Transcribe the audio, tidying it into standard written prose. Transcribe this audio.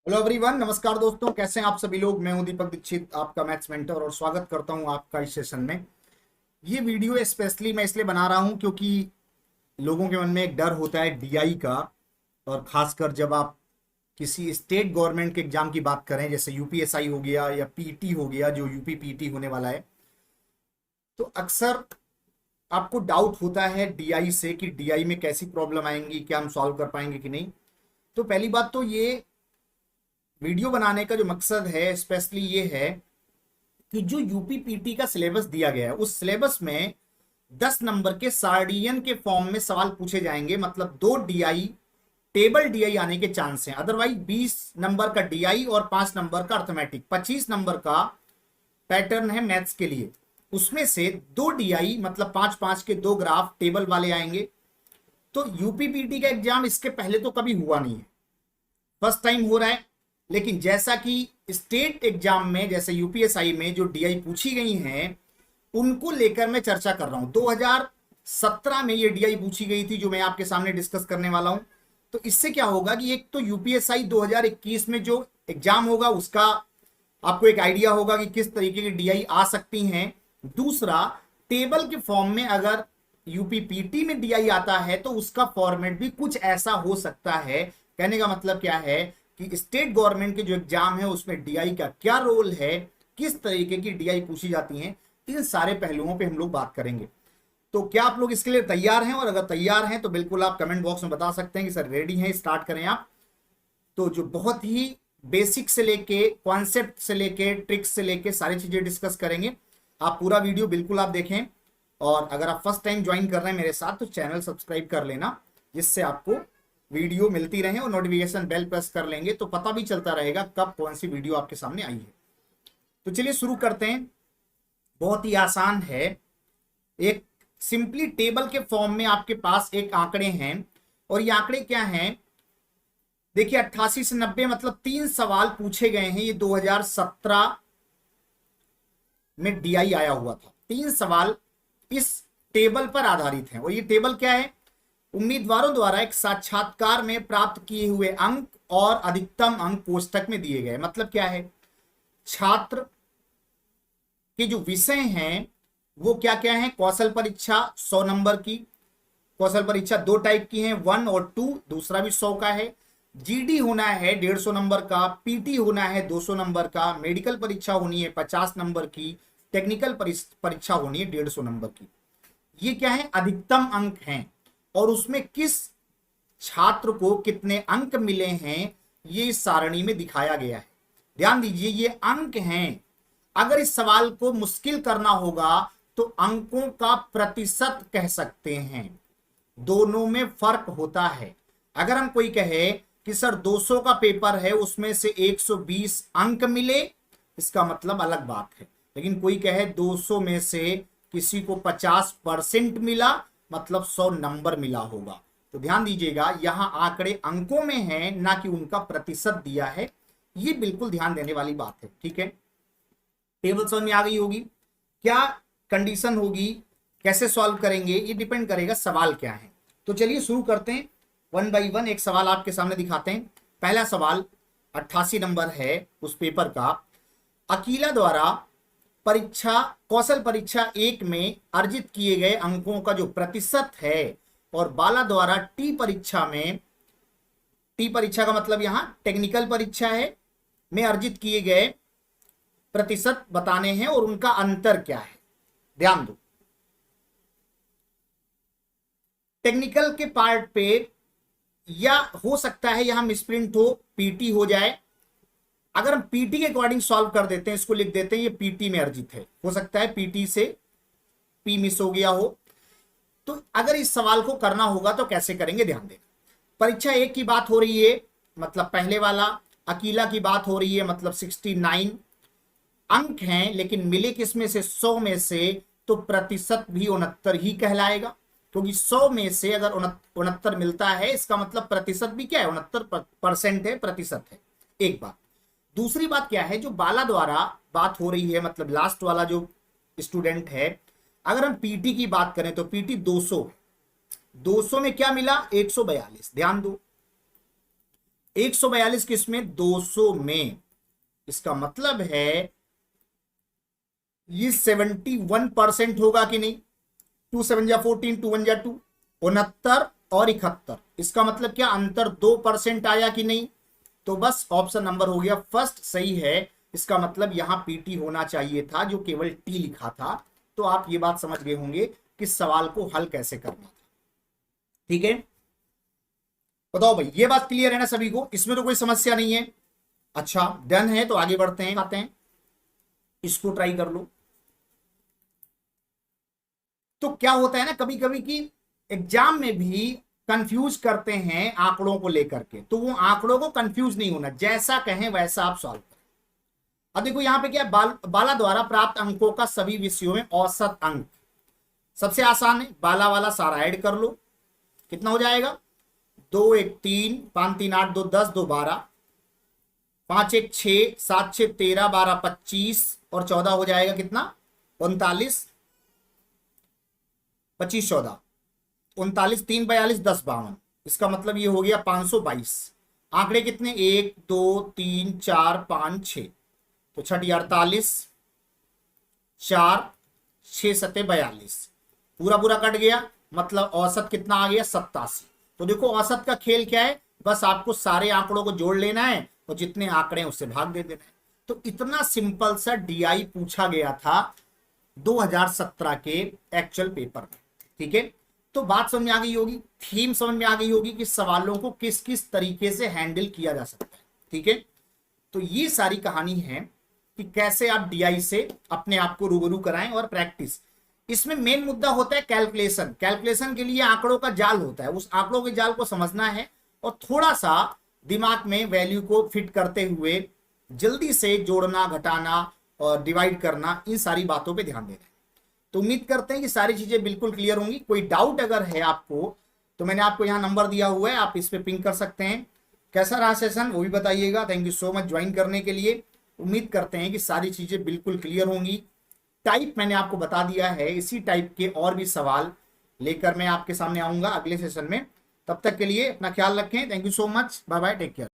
Hello everyone, नमस्कार दोस्तों। कैसे हैं आप सभी लोग। मैं हूं दीपक दीक्षित, आपका मैथ्स मेंटर, और स्वागत करता हूं आपका इस सेशन में। ये वीडियो स्पेशली मैं इसलिए बना रहा हूं क्योंकि लोगों के मन में एक डर होता है डीआई का। और खासकर जब आप किसी स्टेट गवर्नमेंट के एग्जाम की बात करें, जैसे यूपीएसआई हो गया या पीटी हो गया, जो यूपी पीटी होने वाला है, तो अक्सर आपको डाउट होता है डीआई से कि डीआई में कैसी प्रॉब्लम आएंगी, क्या हम सॉल्व कर पाएंगे कि नहीं। तो पहली बात तो ये वीडियो बनाने का जो मकसद है स्पेशली ये है कि जो यूपी पीटी का सिलेबस दिया गया है, उस सिलेबस में 10 नंबर के सार्डियन के फॉर्म में सवाल पूछे जाएंगे। मतलब 2 डीआई, टेबल डीआई आने के चांस हैं। अदरवाइज 20 नंबर का डीआई और 5 नंबर का अर्थमेटिक, 25 नंबर का पैटर्न है मैथ्स के लिए। उसमें से 2 डीआई मतलब 5-5 के 2 ग्राफ टेबल वाले आएंगे। तो यूपी पीटी का एग्जाम इसके पहले तो कभी हुआ नहीं है, फर्स्ट टाइम हो रहा है। लेकिन जैसा कि स्टेट एग्जाम में, जैसे यूपीएसआई में जो डीआई पूछी गई हैं, उनको लेकर मैं चर्चा कर रहा हूं। 2017 में ये डीआई पूछी गई थी, जो मैं आपके सामने डिस्कस करने वाला हूं। तो इससे क्या होगा कि एक तो यूपीएसआई 2021 में जो एग्जाम होगा उसका आपको एक आइडिया होगा कि किस तरीके की डीआई आ सकती हैं। दूसरा, टेबल के फॉर्म में अगर यूपी पीटी में डीआई आता है तो उसका फॉर्मेट भी कुछ ऐसा हो सकता है। कहने का मतलब क्या है कि स्टेट गवर्नमेंट के जो एग्जाम है उसमें डीआई का क्या रोल है, किस तरीके की डीआई पूछी जाती है, इन सारे पहलुओं पे हम लोग बात करेंगे। तो क्या आप लोग इसके लिए तैयार हैं? और अगर तैयार हैं तो बिल्कुल आप कमेंट बॉक्स में बता सकते हैं कि सर रेडी हैं, स्टार्ट करें आप। तो जो बहुत ही बेसिक से लेके कॉन्सेप्ट से लेके ट्रिक्स से लेके सारी चीजें डिस्कस करेंगे। आप पूरा वीडियो बिल्कुल आप देखें। और अगर आप फर्स्ट टाइम ज्वाइन कर रहे हैं मेरे साथ तो चैनल सब्सक्राइब कर लेना, जिससे आपको वीडियो मिलती रहे, और नोटिफिकेशन बेल प्रेस कर लेंगे तो पता भी चलता रहेगा कब कौन सी वीडियो आपके सामने आई है। तो चलिए शुरू करते हैं। बहुत ही आसान है। एक सिंपली टेबल के फॉर्म में आपके पास एक आंकड़े हैं, और ये आंकड़े क्या हैं? देखिए 88 से 90 मतलब 3 सवाल पूछे गए हैं। ये 2017 में डीआई आया हुआ था। 3 सवाल इस टेबल पर आधारित हैं। और ये टेबल क्या है? उम्मीदवारों द्वारा एक साक्षात्कार में प्राप्त किए हुए अंक और अधिकतम अंक कोष्ठक में दिए गए। मतलब क्या है? छात्र के जो विषय हैं वो क्या क्या है? कौशल परीक्षा 100 नंबर की। कौशल परीक्षा 2 टाइप की हैं, 1 और 2। दूसरा भी 100 का है। जीडी होना है 150 नंबर का। पीटी होना है 200 नंबर का। मेडिकल परीक्षा होनी है 50 नंबर की। टेक्निकल परीक्षा होनी है 150 नंबर की। ये क्या है? अधिकतम अंक हैं। और उसमें किस छात्र को कितने अंक मिले हैं ये इस सारणी में दिखाया गया है। ध्यान दीजिए, ये अंक हैं। अगर इस सवाल को मुश्किल करना होगा तो अंकों का प्रतिशत कह सकते हैं। दोनों में फर्क होता है। अगर हम कोई कहे कि सर 200 का पेपर है, उसमें से 120 अंक मिले, इसका मतलब अलग बात है। लेकिन कोई कहे 200 में से किसी को 50% मिला, मतलब 100 नंबर मिला होगा। तो ध्यान दीजिएगा, यहां आंकड़े अंकों में हैं, ना कि उनका प्रतिशत दिया है। ये बिल्कुल ध्यान देने वाली बात है। ठीक है, टेबल समझ में आ गई होगी। क्या कंडीशन होगी, कैसे सॉल्व करेंगे, ये डिपेंड करेगा सवाल क्या है। तो चलिए शुरू करते हैं। 1 बाई 1 एक सवाल आपके सामने दिखाते हैं। पहला सवाल 88 नंबर है उस पेपर का। अकीला द्वारा परीक्षा कौशल परीक्षा 1 में अर्जित किए गए अंकों का जो प्रतिशत है, और बाला द्वारा टी परीक्षा में, टी परीक्षा का मतलब यहां टेक्निकल परीक्षा है, में अर्जित किए गए प्रतिशत बताने हैं और उनका अंतर क्या है। ध्यान दो, टेक्निकल के पार्ट पे या हो सकता है यहां मिसप्रिंट हो, पीटी हो जाए। अगर हम पीटी के अकॉर्डिंग सॉल्व कर देते हैं, इसको लिख देते हैं ये पीटी में अर्जित है, हो सकता है पीटी से पी मिस हो गया हो। तो अगर इस सवाल को करना होगा तो कैसे करेंगे, ध्यान दें। परीक्षा 1 की बात हो रही है, मतलब पहले वाला। अकीला की बात हो रही है, मतलब 69 अंक हैं, लेकिन मिले किसमें से? 100 में से। तो प्रतिशत भी 69 ही कहलाएगा, क्योंकि 100 में से अगर 69 मिलता है, इसका मतलब प्रतिशत भी क्या है? 69% है, प्रतिशत है। एक बात। दूसरी बात क्या है, जो बाला द्वारा बात हो रही है, मतलब लास्ट वाला जो स्टूडेंट है, अगर हम पीटी की बात करें तो पीटी 200 है। 200 में क्या मिला? 142। ध्यान दो, 142 किसमें? 200 में। इसका मतलब है ये 71% होगा कि नहीं? 2 7 जा 14, 2 1 जा 2, 69 और 71। इसका मतलब क्या अंतर 2% आया कि नहीं? तो बस ऑप्शन नंबर हो गया फर्स्ट सही है। इसका मतलब यहां पीटी होना चाहिए था, जो केवल टी लिखा था। तो आप ये बात समझ गए होंगे कि सवाल को हल कैसे करना था। ठीक है, बताओ भाई, ये बात क्लियर है ना सभी को? इसमें तो कोई समस्या नहीं है। अच्छा, डन है, तो आगे बढ़ते हैं, आते हैं, इसको ट्राई कर लो। तो क्या होता है ना कभी कभी कि एग्जाम में भी कंफ्यूज करते हैं आंकड़ों को लेकर के, तो वो आंकड़ों को कंफ्यूज नहीं होना, जैसा कहें वैसा आप सॉल्व करें। अब देखो यहां पे क्या है, बाला द्वारा प्राप्त अंकों का सभी विषयों में औसत अंक। सबसे आसान है, बाला वाला सारा ऐड कर लो, कितना हो जाएगा? 2 1 3, 5 3 8, 2 10, 2 12, 5 1 6, 7 6 13, 12 25 और 14 हो जाएगा कितना? 39, 25 14, 39 3 42, 10 52। इसका मतलब ये हो गया 522। आंकड़े कितने? 1 2 3 4 5 6, तो छठी 48, 4 6 7 42, पूरा पूरा कट गया, मतलब औसत कितना आ गया? 87। तो देखो औसत का खेल क्या है, बस आपको सारे आंकड़ों को जोड़ लेना है और जितने आंकड़े हैं उससे भाग दे देना है। तो इतना सिंपल सा डीआई पूछा गया था 2017 के एक्चुअल पेपर में। ठीक है, तो बात समझ में आ गई होगी, थीम समझ में आ गई होगी कि सवालों को किस किस तरीके से हैंडल किया जा सकता है। ठीक है, तो ये सारी कहानी है कि कैसे आप डीआई से अपने आप को रूबरू कराएं और प्रैक्टिस। इसमें मेन मुद्दा होता है कैलकुलेशन। कैलकुलेशन के लिए आंकड़ों का जाल होता है, उस आंकड़ों के जाल को समझना है और थोड़ा सा दिमाग में वैल्यू को फिट करते हुए जल्दी से जोड़ना, घटाना और डिवाइड करना, इन सारी बातों पे ध्यान देना है। तो उम्मीद करते हैं कि सारी चीजें बिल्कुल क्लियर होंगी। कोई डाउट अगर है आपको तो मैंने आपको यहाँ नंबर दिया हुआ है, आप इस पे पिंग कर सकते हैं। कैसा रहा सेशन वो भी बताइएगा। Thank you so much join करने के लिए। उम्मीद करते हैं कि सारी चीजें बिल्कुल क्लियर होंगी। टाइप मैंने आपको बता दिया है, इसी टाइप के और भी सवाल लेकर मैं आपके सामने आऊंगा अगले सेशन में। तब तक के लिए अपना ख्याल रखें। Thank you so much, bye bye, take care.